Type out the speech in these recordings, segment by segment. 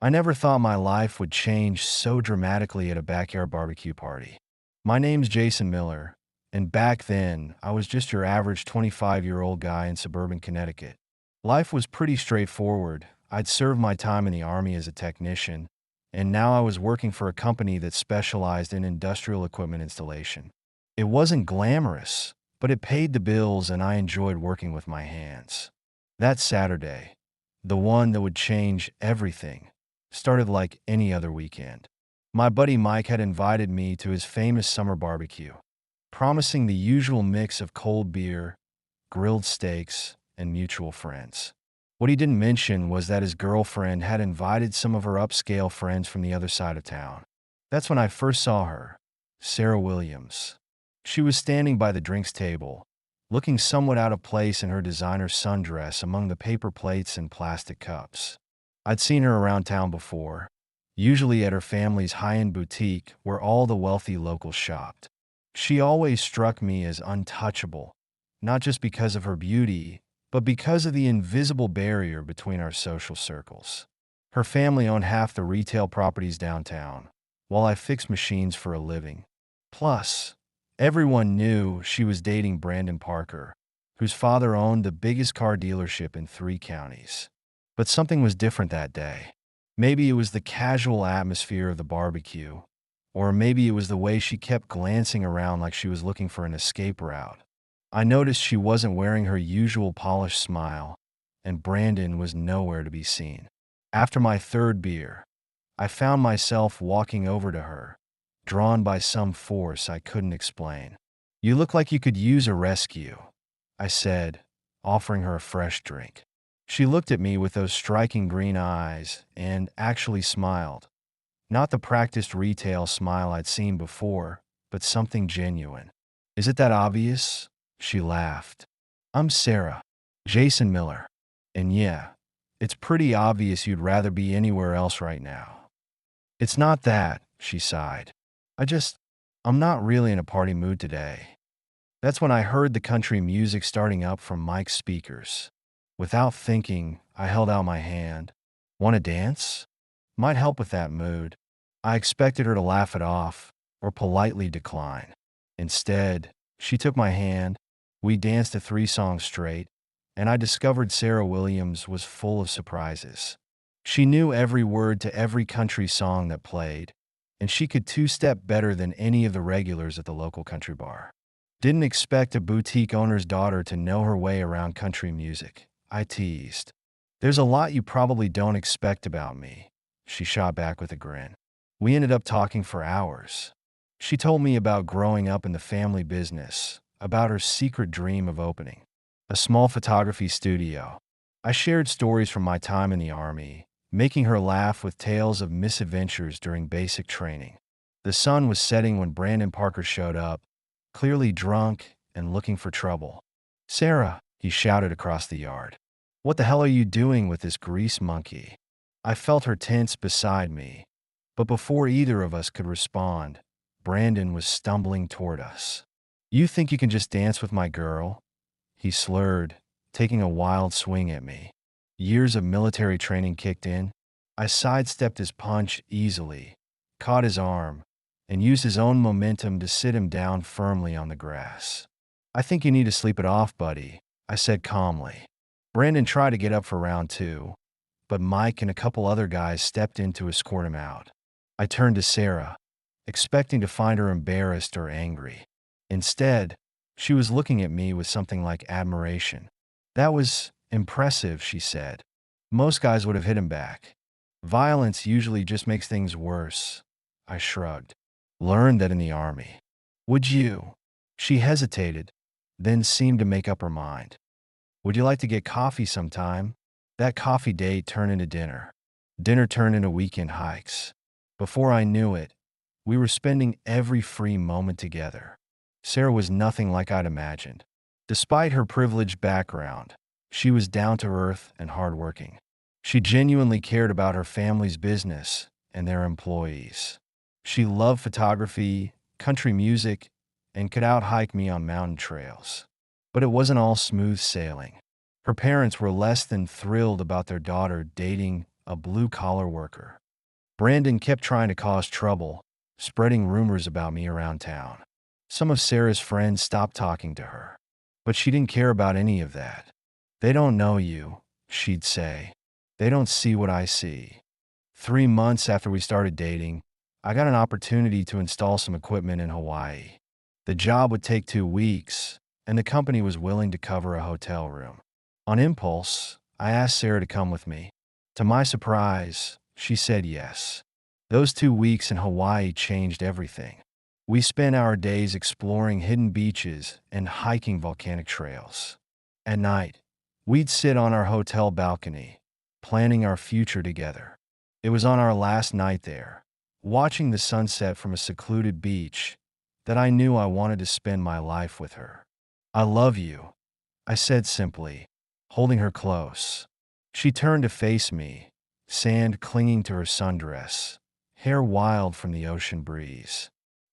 I never thought my life would change so dramatically at a backyard barbecue party. My name's Jason Miller, and back then, I was just your average 25-year-old guy in suburban Connecticut. Life was pretty straightforward. I'd served my time in the Army as a technician, and now I was working for a company that specialized in industrial equipment installation. It wasn't glamorous, but it paid the bills and I enjoyed working with my hands. That Saturday, the one that would change everything, started like any other weekend. My buddy Mike had invited me to his famous summer barbecue, promising the usual mix of cold beer, grilled steaks, and mutual friends. What he didn't mention was that his girlfriend had invited some of her upscale friends from the other side of town. That's when I first saw her, Sarah Williams. She was standing by the drinks table, looking somewhat out of place in her designer sundress among the paper plates and plastic cups. I'd seen her around town before, usually at her family's high-end boutique where all the wealthy locals shopped. She always struck me as untouchable, not just because of her beauty, but because of the invisible barrier between our social circles. Her family owned half the retail properties downtown, while I fixed machines for a living. Plus, everyone knew she was dating Brandon Parker, whose father owned the biggest car dealership in 3 counties. But something was different that day. Maybe it was the casual atmosphere of the barbecue, or maybe it was the way she kept glancing around like she was looking for an escape route. I noticed she wasn't wearing her usual polished smile, and Brandon was nowhere to be seen. After my third beer, I found myself walking over to her, drawn by some force I couldn't explain. "You look like you could use a rescue," I said, offering her a fresh drink. She looked at me with those striking green eyes and actually smiled. Not the practiced retail smile I'd seen before, but something genuine. "Is it that obvious?" She laughed. "I'm Sarah, Jason Miller. And yeah, it's pretty obvious you'd rather be anywhere else right now." "It's not that," she sighed. I'm not really in a party mood today." That's when I heard the country music starting up from Mike's speakers. Without thinking, I held out my hand. "Want to dance? Might help with that mood." I expected her to laugh it off or politely decline. Instead, she took my hand. We danced to 3 songs straight, and I discovered Sarah Williams was full of surprises. She knew every word to every country song that played, and she could two-step better than any of the regulars at the local country bar. "Didn't expect a boutique owner's daughter to know her way around country music," I teased. "There's a lot you probably don't expect about me," she shot back with a grin. We ended up talking for hours. She told me about growing up in the family business, about her secret dream of opening a small photography studio. I shared stories from my time in the Army, making her laugh with tales of misadventures during basic training. The sun was setting when Brandon Parker showed up, clearly drunk and looking for trouble. "Sarah," he shouted across the yard. "What the hell are you doing with this grease monkey?" I felt her tense beside me, but before either of us could respond, Brandon was stumbling toward us. "You think you can just dance with my girl?" He slurred, taking a wild swing at me. Years of military training kicked in. I sidestepped his punch easily, caught his arm, and used his own momentum to sit him down firmly on the grass. "I think you need to sleep it off, buddy," I said calmly. Brandon tried to get up for round 2, but Mike and a couple other guys stepped in to escort him out. I turned to Sarah, expecting to find her embarrassed or angry. Instead, she was looking at me with something like admiration. "That was impressive," she said. "Most guys would have hit him back. Violence usually just makes things worse." I shrugged. "Learned that in the Army." "Would you?" She hesitated, then seemed to make up her mind. "Would you like to get coffee sometime?" That coffee date turned into dinner. Dinner turned into weekend hikes. Before I knew it, we were spending every free moment together. Sarah was nothing like I'd imagined. Despite her privileged background, she was down to earth and hardworking. She genuinely cared about her family's business and their employees. She loved photography, country music, and could out-hike me on mountain trails. But it wasn't all smooth sailing. Her parents were less than thrilled about their daughter dating a blue-collar worker. Brandon kept trying to cause trouble, spreading rumors about me around town. Some of Sarah's friends stopped talking to her, but she didn't care about any of that. "They don't know you," she'd say. "They don't see what I see." 3 months after we started dating, I got an opportunity to install some equipment in Hawaii. The job would take 2 weeks, and the company was willing to cover a hotel room. On impulse, I asked Sarah to come with me. To my surprise, she said yes. Those 2 weeks in Hawaii changed everything. We spent our days exploring hidden beaches and hiking volcanic trails. At night, we'd sit on our hotel balcony, planning our future together. It was on our last night there, watching the sunset from a secluded beach, that I knew I wanted to spend my life with her. "I love you," I said simply, holding her close. She turned to face me, sand clinging to her sundress, hair wild from the ocean breeze.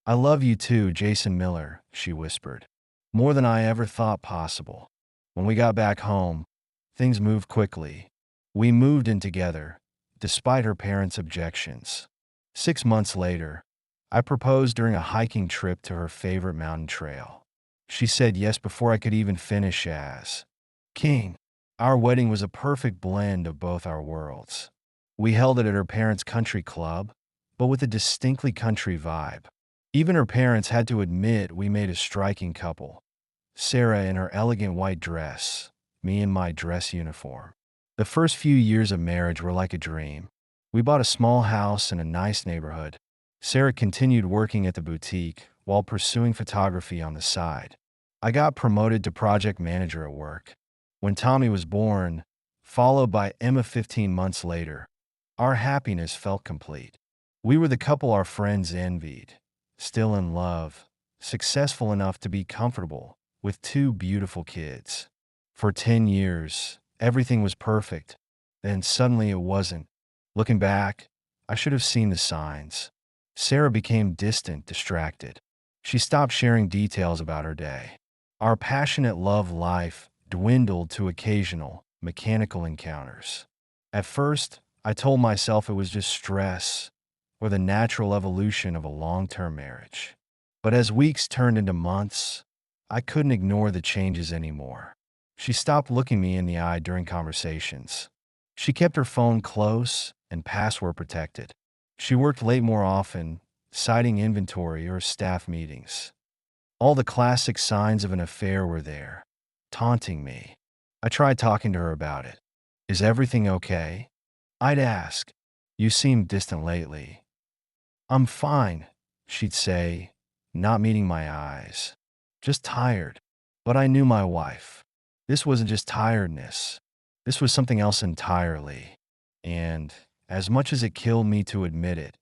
"I love you too, Jason Miller," she whispered. More than I ever thought possible. When we got back home, things moved quickly. We moved in together, despite her parents' objections. 6 months later, I proposed during a hiking trip to her favorite mountain trail. She said yes before I could even finish as king. Our wedding was a perfect blend of both our worlds. We held it at her parents' country club, but with a distinctly country vibe. Even her parents had to admit we made a striking couple. Sarah in her elegant white dress, me in my dress uniform. The first few years of marriage were like a dream. We bought a small house in a nice neighborhood. Sarah continued working at the boutique while pursuing photography on the side. I got promoted to project manager at work. When Tommy was born, followed by Emma 15 months later, our happiness felt complete. We were the couple our friends envied, still in love, successful enough to be comfortable, with 2 beautiful kids. For 10 years, everything was perfect. Then suddenly it wasn't. Looking back, I should have seen the signs. Sarah became distant, distracted. She stopped sharing details about her day. Our passionate love life dwindled to occasional, mechanical encounters. At first, I told myself it was just stress, or the natural evolution of a long-term marriage. But as weeks turned into months, I couldn't ignore the changes anymore. She stopped looking me in the eye during conversations. She kept her phone close and password protected. She worked late more often, citing inventory or staff meetings. All the classic signs of an affair were there, taunting me. I tried talking to her about it. "Is everything okay?" I'd ask. "You seem distant lately." "I'm fine," she'd say, not meeting my eyes. "Just tired." But I knew my wife. This wasn't just tiredness. This was something else entirely. And, as much as it killed me to admit it,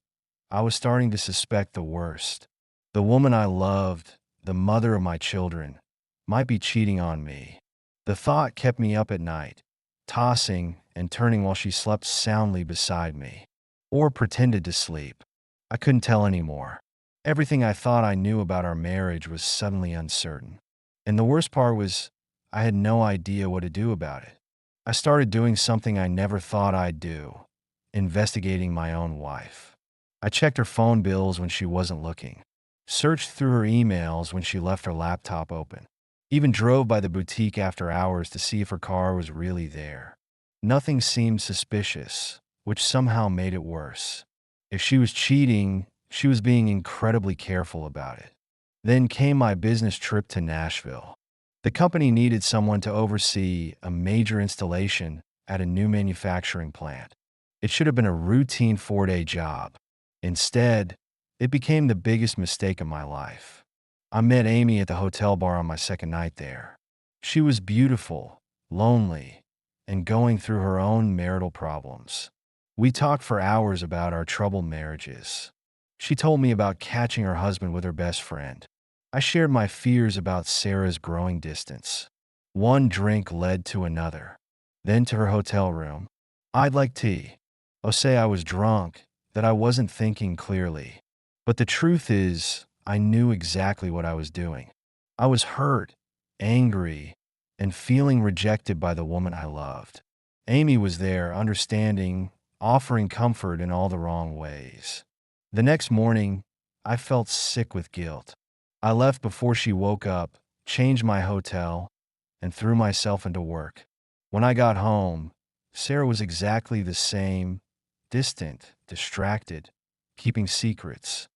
I was starting to suspect the worst. The woman I loved, the mother of my children, might be cheating on me. The thought kept me up at night, tossing and turning while she slept soundly beside me. Or pretended to sleep. I couldn't tell anymore. Everything I thought I knew about our marriage was suddenly uncertain. And the worst part was, I had no idea what to do about it. I started doing something I never thought I'd do, investigating my own wife. I checked her phone bills when she wasn't looking, searched through her emails when she left her laptop open, even drove by the boutique after hours to see if her car was really there. Nothing seemed suspicious, which somehow made it worse. If she was cheating, she was being incredibly careful about it. Then came my business trip to Nashville. The company needed someone to oversee a major installation at a new manufacturing plant. It should have been a routine 4-day job. Instead, it became the biggest mistake of my life. I met Amy at the hotel bar on my second night there. She was beautiful, lonely, and going through her own marital problems. We talked for hours about our troubled marriages. She told me about catching her husband with her best friend. I shared my fears about Sarah's growing distance. One drink led to another, then to her hotel room. "I'd like tea." Oh, say I was drunk, that I wasn't thinking clearly. But the truth is, I knew exactly what I was doing. I was hurt, angry, and feeling rejected by the woman I loved. Amy was there, understanding, offering comfort in all the wrong ways. The next morning, I felt sick with guilt. I left before she woke up, changed my hotel, and threw myself into work. When I got home, Sarah was exactly the same, distant, distracted, keeping secrets.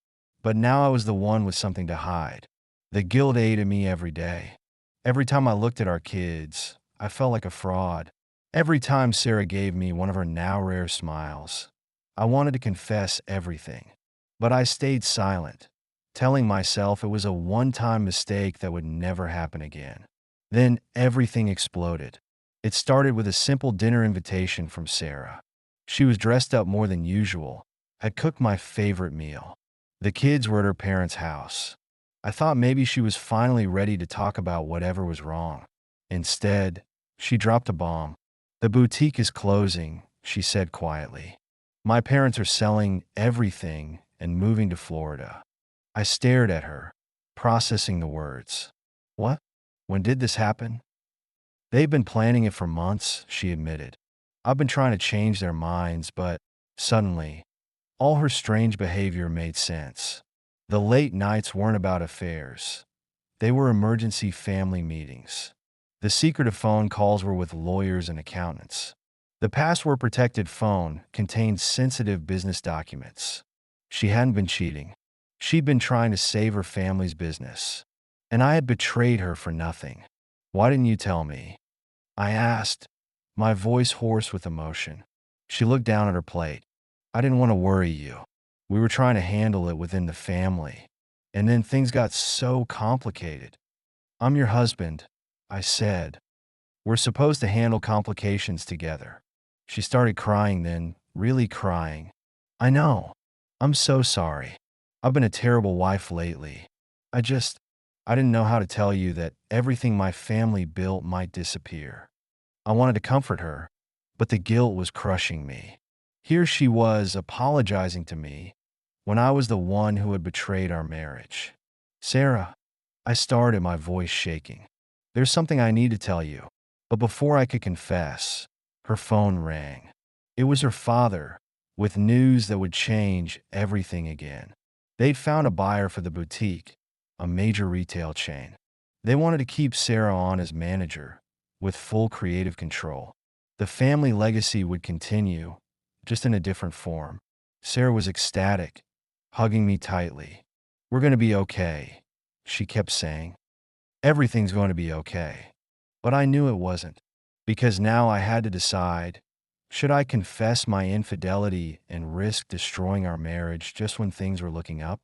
But now I was the one with something to hide. The guilt ate at me every day. Every time I looked at our kids, I felt like a fraud. Every time Sarah gave me one of her now rare smiles, I wanted to confess everything. But I stayed silent, telling myself it was a one-time mistake that would never happen again. Then everything exploded. It started with a simple dinner invitation from Sarah. She was dressed up more than usual, had cooked my favorite meal. The kids were at her parents' house. I thought maybe she was finally ready to talk about whatever was wrong. Instead, she dropped a bomb. "The boutique is closing," she said quietly. "My parents are selling everything and moving to Florida." I stared at her, processing the words. "What? When did this happen?" "They've been planning it for months," she admitted. "I've been trying to change their minds, but suddenly, all her strange behavior made sense. The late nights weren't about affairs. They were emergency family meetings. The secretive phone calls were with lawyers and accountants. The password-protected phone contained sensitive business documents. She hadn't been cheating. She'd been trying to save her family's business. And I had betrayed her for nothing. "Why didn't you tell me?" I asked, my voice hoarse with emotion. She looked down at her plate. "I didn't want to worry you. We were trying to handle it within the family. And then things got so complicated." "I'm your husband," I said. "We're supposed to handle complications together." She started crying then, really crying. "I know. I'm so sorry. I've been a terrible wife lately. I didn't know how to tell you that everything my family built might disappear." I wanted to comfort her, but the guilt was crushing me. Here she was apologizing to me when I was the one who had betrayed our marriage. "Sarah," I started, my voice shaking. "There's something I need to tell you." But before I could confess, her phone rang. It was her father, with news that would change everything again. They'd found a buyer for the boutique, a major retail chain. They wanted to keep Sarah on as manager, with full creative control. The family legacy would continue, just in a different form. Sarah was ecstatic, hugging me tightly. "We're going to be okay," she kept saying. "Everything's going to be okay." But I knew it wasn't, because now I had to decide, should I confess my infidelity and risk destroying our marriage just when things were looking up?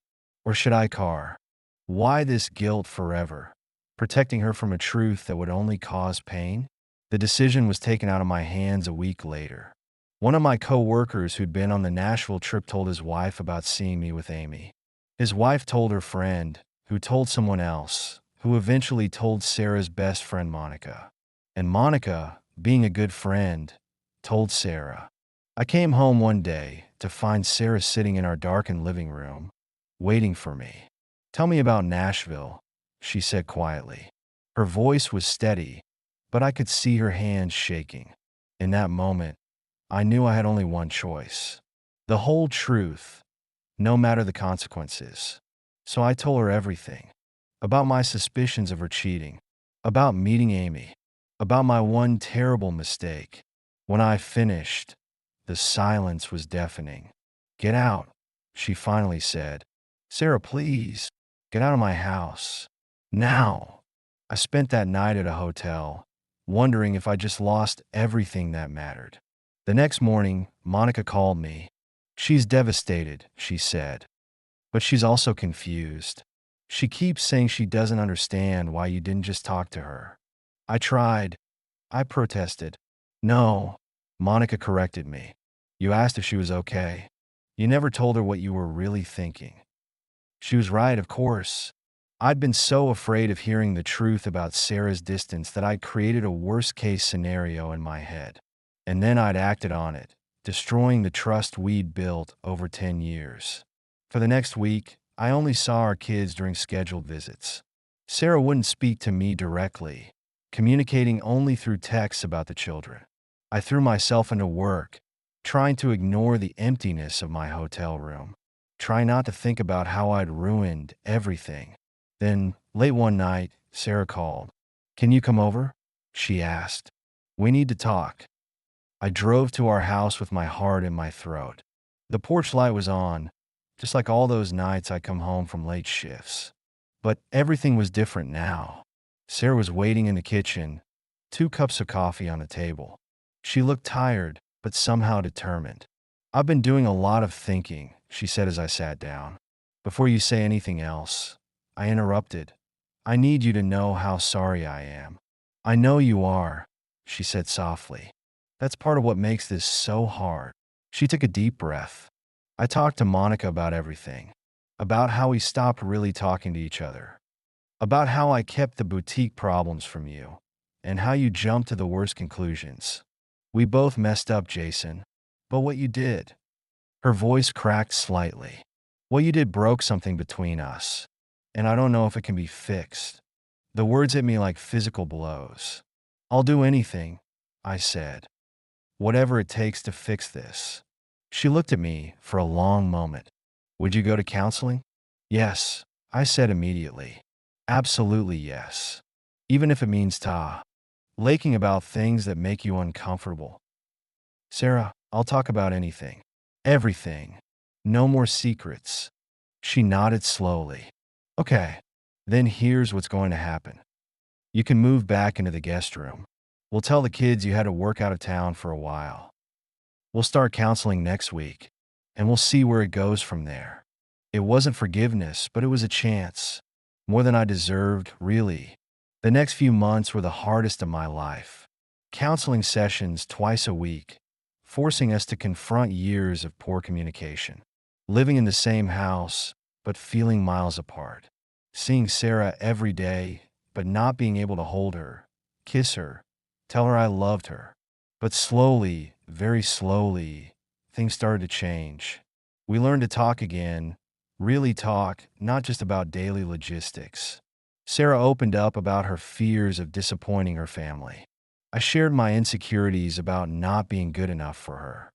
Or should I car? Why this guilt forever? Protecting her from a truth that would only cause pain? The decision was taken out of my hands a week later. One of my co-workers who'd been on the Nashville trip told his wife about seeing me with Amy. His wife told her friend, who told someone else, who eventually told Sarah's best friend Monica. And Monica, being a good friend, told Sarah. I came home one day to find Sarah sitting in our darkened living room, waiting for me. "Tell me about Nashville," she said quietly. Her voice was steady, but I could see her hands shaking. In that moment, I knew I had only one choice. The whole truth, no matter the consequences. So I told her everything. About my suspicions of her cheating. About meeting Amy. About my one terrible mistake. When I finished, the silence was deafening. "Get out," she finally said. "Sarah, please, get out of my house. Now." I spent that night at a hotel, wondering if I just lost everything that mattered. The next morning, Monica called me. "She's devastated," she said. "But she's also confused. She keeps saying she doesn't understand why you didn't just talk to her." I tried. I protested. "No," Monica corrected me. "You asked if she was okay. You never told her what you were really thinking." She was right, of course. I'd been so afraid of hearing the truth about Sarah's distance that I'd created a worst-case scenario in my head. And then I'd acted on it, destroying the trust we'd built over 10 years. For the next week, I only saw our kids during scheduled visits. Sarah wouldn't speak to me directly, communicating only through texts about the children. I threw myself into work, trying to ignore the emptiness of my hotel room, trying not to think about how I'd ruined everything. Then, late one night, Sarah called. "Can you come over?" she asked. "We need to talk." I drove to our house with my heart in my throat. The porch light was on, just like all those nights I come home from late shifts. But everything was different now. Sarah was waiting in the kitchen, 2 cups of coffee on the table. She looked tired, but somehow determined. "I've been doing a lot of thinking," she said as I sat down. "Before you say anything else," I interrupted, "I need you to know how sorry I am." "I know you are," she said softly. "That's part of what makes this so hard." She took a deep breath. "I talked to Monica about everything, about how we stopped really talking to each other, about how I kept the boutique problems from you, and how you jumped to the worst conclusions. We both messed up, Jason. But what you did," her voice cracked slightly, "what you did broke something between us, and I don't know if it can be fixed." The words hit me like physical blows. "I'll do anything," I said, "whatever it takes to fix this." She looked at me for a long moment. "Would you go to counseling?" "Yes," I said immediately. "Absolutely yes. Even if it means laking about things that make you uncomfortable." "Sarah, I'll talk about anything. Everything. No more secrets." She nodded slowly. "Okay, then here's what's going to happen. You can move back into the guest room. We'll tell the kids you had to work out of town for a while. We'll start counseling next week, and we'll see where it goes from there." It wasn't forgiveness, but it was a chance. More than I deserved, really. The next few months were the hardest of my life. Counseling sessions twice a week, forcing us to confront years of poor communication. Living in the same house, but feeling miles apart. Seeing Sarah every day, but not being able to hold her, kiss her, tell her I loved her. But slowly, very slowly, things started to change. We learned to talk again, really talk, not just about daily logistics. Sarah opened up about her fears of disappointing her family. I shared my insecurities about not being good enough for her.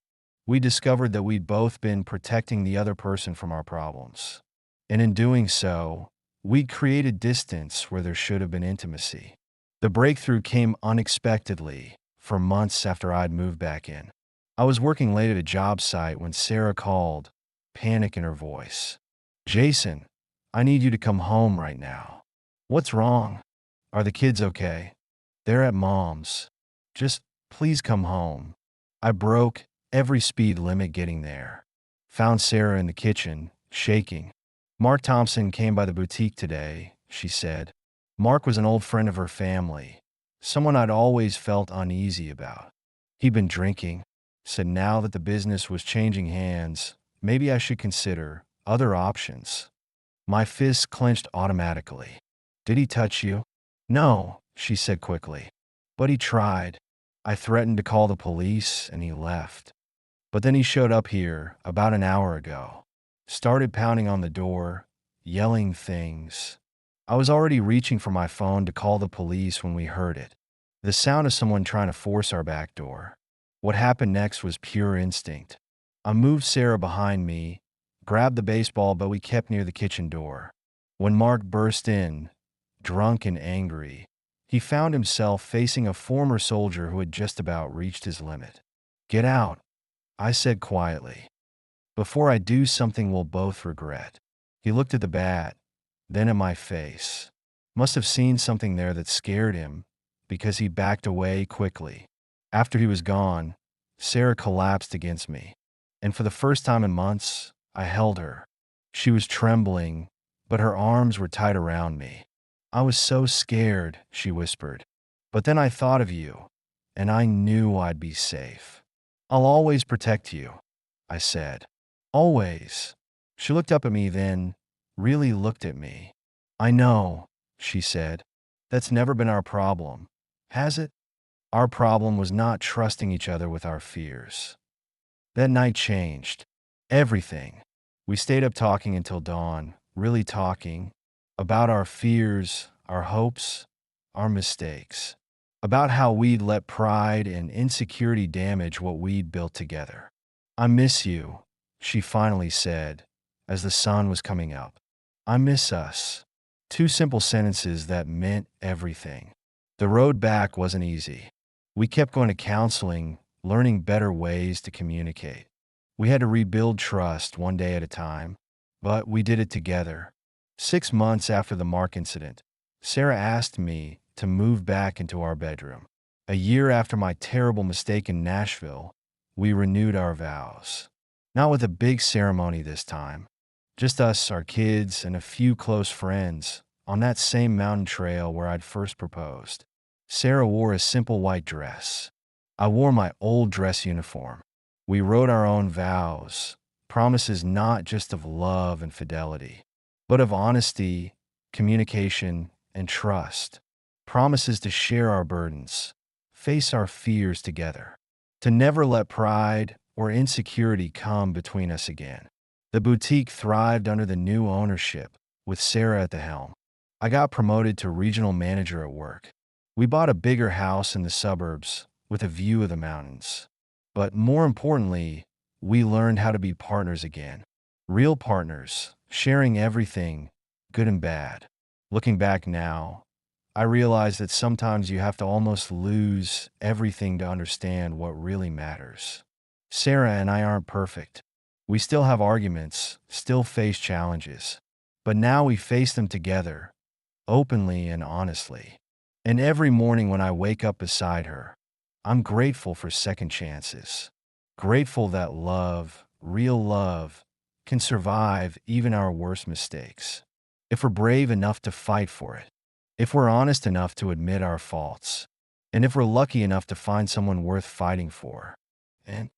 We discovered that we'd both been protecting the other person from our problems. And in doing so, we'd created distance where there should have been intimacy. The breakthrough came unexpectedly, for months after I'd moved back in. I was working late at a job site when Sarah called, panic in her voice. "Jason, I need you to come home right now." "What's wrong? Are the kids okay?" "They're at Mom's. Just please come home." I broke every speed limit getting there. Found Sarah in the kitchen, shaking. "Mark Thompson came by the boutique today," she said. Mark was an old friend of her family, someone I'd always felt uneasy about. "He'd been drinking," said now that the business was changing hands, maybe I should consider other options. My fists clenched automatically. "Did he touch you?" "No," she said quickly. "But he tried. I threatened to call the police and he left. But then he showed up here about an hour ago. Started pounding on the door, yelling things." I was already reaching for my phone to call the police when we heard it. The sound of someone trying to force our back door. What happened next was pure instinct. I moved Sarah behind me, grabbed the baseball, but we kept near the kitchen door. When Mark burst in, drunk and angry, he found himself facing a former soldier who had just about reached his limit. "Get out," I said quietly, "before I do something we'll both regret." He looked at the bat, then at my face. Must have seen something there that scared him, because he backed away quickly. After he was gone, Sarah collapsed against me, and for the first time in months, I held her. She was trembling, but her arms were tight around me. "I was so scared," she whispered. "But then I thought of you, and I knew I'd be safe." "I'll always protect you," I said. "Always." She looked up at me then, really looked at me. "I know," she said. "That's never been our problem, has it?" Our problem was not trusting each other with our fears. That night changed everything. We stayed up talking until dawn, really talking about our fears, our hopes, our mistakes, about how we'd let pride and insecurity damage what we'd built together. "I miss you," she finally said as the sun was coming up. "I miss us." Two simple sentences that meant everything. The road back wasn't easy. We kept going to counseling, learning better ways to communicate. We had to rebuild trust one day at a time, but we did it together. 6 months after the Mark incident, Sarah asked me to move back into our bedroom. A year after my terrible mistake in Nashville, we renewed our vows. Not with a big ceremony this time, just us, our kids, and a few close friends on that same mountain trail where I'd first proposed. Sarah wore a simple white dress. I wore my old dress uniform. We wrote our own vows, promises not just of love and fidelity, but of honesty, communication, and trust. Promises to share our burdens, face our fears together, to never let pride or insecurity come between us again. The boutique thrived under the new ownership, with Sarah at the helm. I got promoted to regional manager at work. We bought a bigger house in the suburbs with a view of the mountains. But more importantly, we learned how to be partners again. Real partners, sharing everything, good and bad. Looking back now, I realize that sometimes you have to almost lose everything to understand what really matters. Sarah and I aren't perfect. We still have arguments, still face challenges. But now we face them together, openly and honestly. And every morning when I wake up beside her, I'm grateful for second chances. Grateful that love, real love, can survive even our worst mistakes. If we're brave enough to fight for it. If we're honest enough to admit our faults. And if we're lucky enough to find someone worth fighting for. And